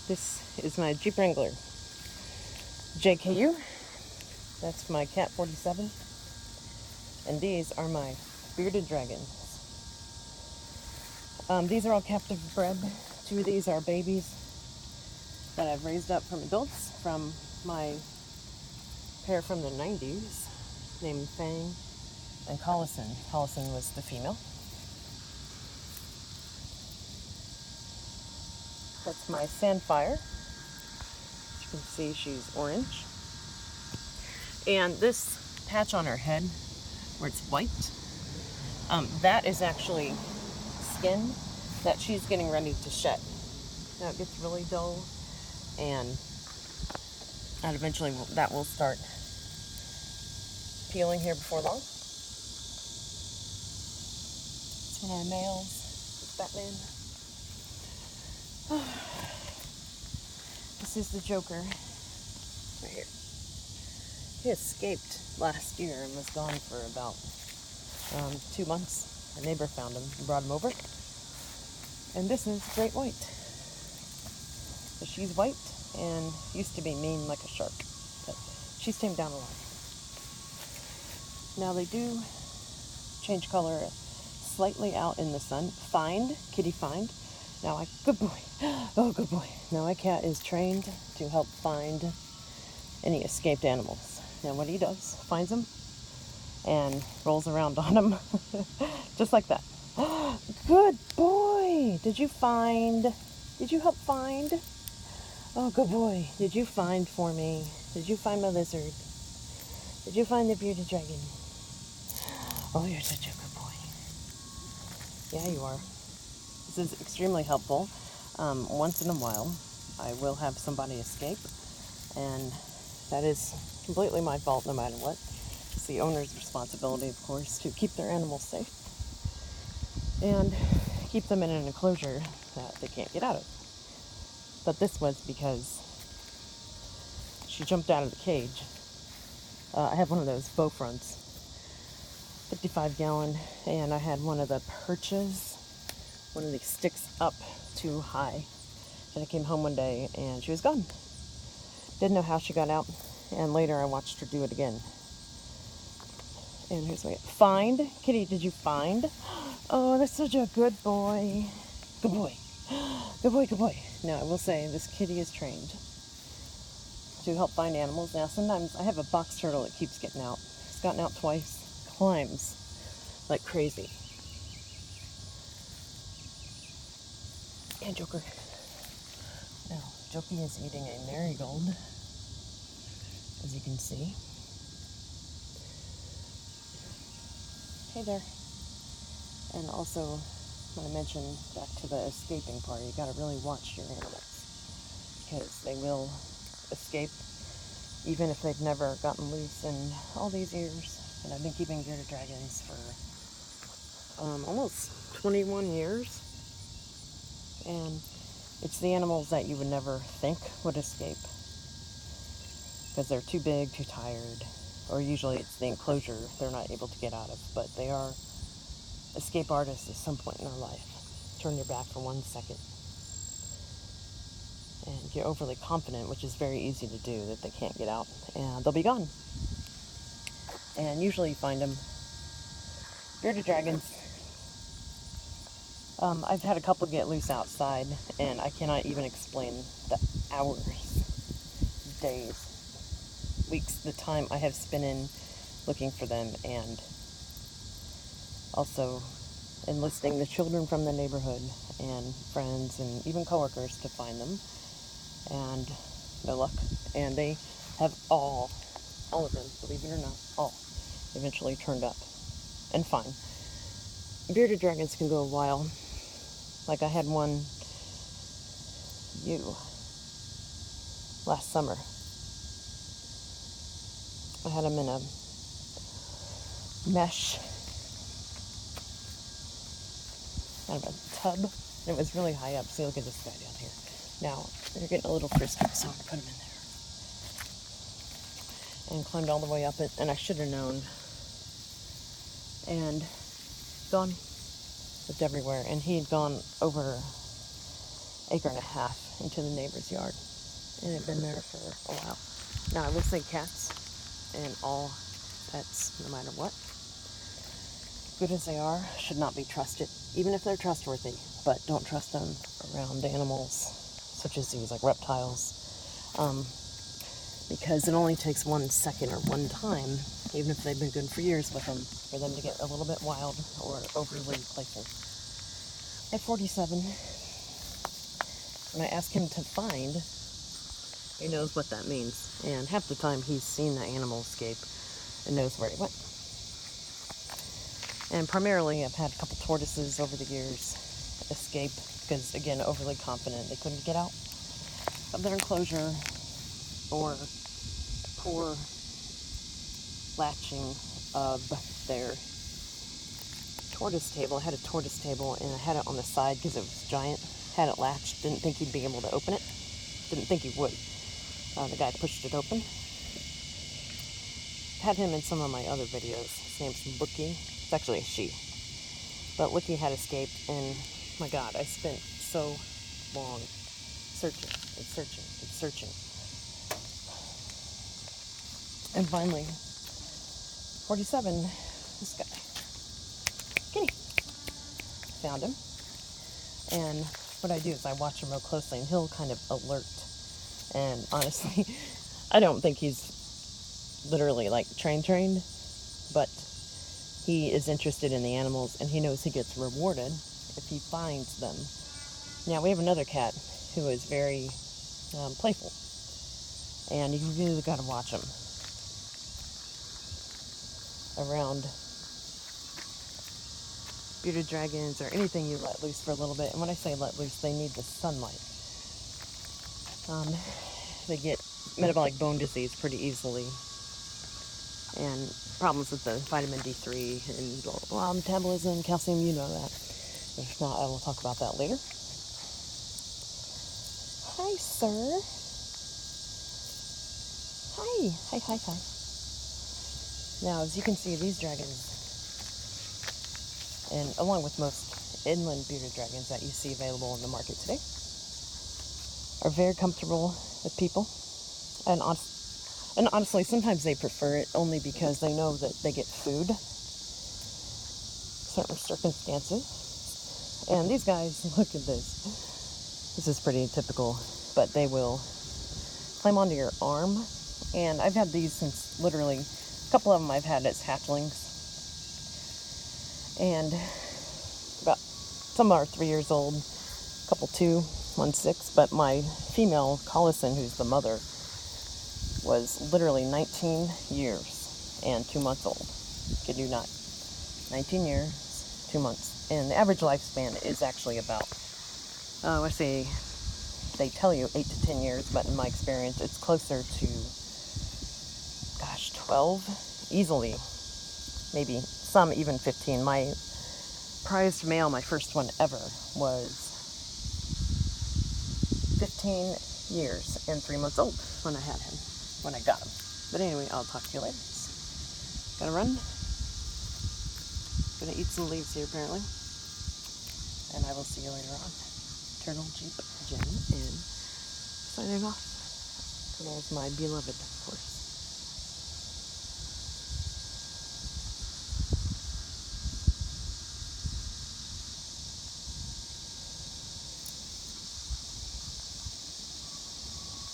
This is my Jeep Wrangler JKU. That's my Cat 47. And these are my bearded dragons. These are all captive bred. 2 of these are babies that I've raised up from adults from my pair from the 90s named Fang and Collison. Collison was the female. That's my SandFire. As you can see, she's orange. And this patch on her head, where it's white, that is actually skin that she's getting ready to shed. Now it gets really dull, and eventually that will start peeling here before long. It's one of our males. It's Batman. This is the Joker, right here. He escaped last year and was gone for about 2 months. A neighbor found him and brought him over. And this is Great White. So she's white and used to be mean like a shark, but she's tamed down a lot. Now they do change color slightly out in the sun. Kitty Find. Now good boy. Oh, good boy. Now my cat is trained to help find any escaped animals. Now what he does, finds them and rolls around on them, just like that. Good boy. Did you help find? Oh, good boy. Did you find for me? Did you find my lizard? Did you find the bearded dragon? Oh, you're such a good boy. Yeah, you are. This is extremely helpful. Once in a while, I will have somebody escape, and that is completely my fault no matter what. It's the owner's responsibility, of course, to keep their animals safe and keep them in an enclosure that they can't get out of. But this was because she jumped out of the cage. I have one of those bow fronts, 55-gallon, and I had one of the perches. One of these sticks up too high. And I came home one day and she was gone. Didn't know how she got out, and later I watched her do it again. And here's my find. Kitty, did you find? Oh, that's such a good boy. Good boy. Good boy, good boy. Now I will say this kitty is trained to help find animals. Now sometimes I have a box turtle that keeps getting out. It's gotten out twice. Climbs like crazy. And Joker. Now, Jokey is eating a marigold, as you can see. Hey there. And also, when I mentioned back to the escaping part, you gotta really watch your animals, because they will escape even if they've never gotten loose in all these years. And I've been keeping bearded dragons for almost 21 years. And it's the animals that you would never think would escape, because they're too big, too tired, or usually it's the enclosure they're not able to get out of. But they are escape artists at some point in their life. Turn their back for 1 second and get overly confident, which is very easy to do, that they can't get out, and they'll be gone. And usually you find them. Bearded dragons, I've had a couple get loose outside, and I cannot even explain the hours, days, weeks, the time I have spent in looking for them, and also enlisting the children from the neighborhood and friends and even coworkers to find them, and no luck. And they have all of them, believe it or not, all eventually turned up and fine. Bearded dragons can go a while. Like I had one last summer. I had him in a mesh, kind of a tub. And it was really high up. See, look at this guy down here. Now, they're getting a little frisky, so I'm going to put him in there. And climbed all the way up it, and I should have known. And gone. Lived everywhere. And he had gone over acre and a half into the neighbor's yard, and it had been there for a while. Now, I will say cats and all pets, no matter what, good as they are, should not be trusted, even if they're trustworthy, but don't trust them around animals such as these, like reptiles, because it only takes 1 second or one time, even if they've been good for years with them, for them to get a little bit wild or overly playful. At 47, when I ask him to find, he knows what that means, and half the time he's seen the animal escape and knows where he went. And primarily, I've had a couple tortoises over the years escape because, again, overly confident they couldn't get out of their enclosure, or poor latching of their tortoise table. I had a tortoise table and I had it on the side because it was giant. Had it latched, didn't think he'd be able to open it. Didn't think he would. The guy pushed it open. Had him in some of my other videos. His name's Lookie. It's actually a she. But Lookie had escaped, and my God, I spent so long searching and searching and searching. And finally, 47, this guy, Kitty, found him. And what I do is I watch him real closely, and he'll kind of alert. And honestly, I don't think he's literally like trained, but he is interested in the animals, and he knows he gets rewarded if he finds them. Now, we have another cat who is very playful, and you really got to watch him around bearded dragons or anything you let loose for a little bit. And when I say let loose, they need the sunlight. They get metabolic bone disease pretty easily, and problems with the vitamin D3 and blah, blah, blah, metabolism, calcium, you know that. If not, I will talk about that later. Hi, sir. Hi. Now, as you can see, these dragons, and along with most inland bearded dragons that you see available in the market today, are very comfortable with people. And honestly, sometimes they prefer it only because they know that they get food, certain circumstances. And these guys, look at this. This is pretty typical, but they will climb onto your arm. And I've had these since literally, a couple of them I've had as hatchlings. And some are 3 years old, a couple 2, 1 6, but my female Collison, who's the mother, was literally 19 years and 2 months old. Kid you not. 19 years, 2 months. And the average lifespan is actually about, I say, they tell you 8 to 10 years, but in my experience, it's closer to, 12, easily. Maybe some even 15. My prized male, my first one ever, was 15 years and 3 months old when I had him, when I got him. But anyway, I'll talk to you later. Gotta run. Gonna eat some leaves here apparently. And I will see you later on. Turtle, Jeep, Jen, and signing off. There's my beloved horse.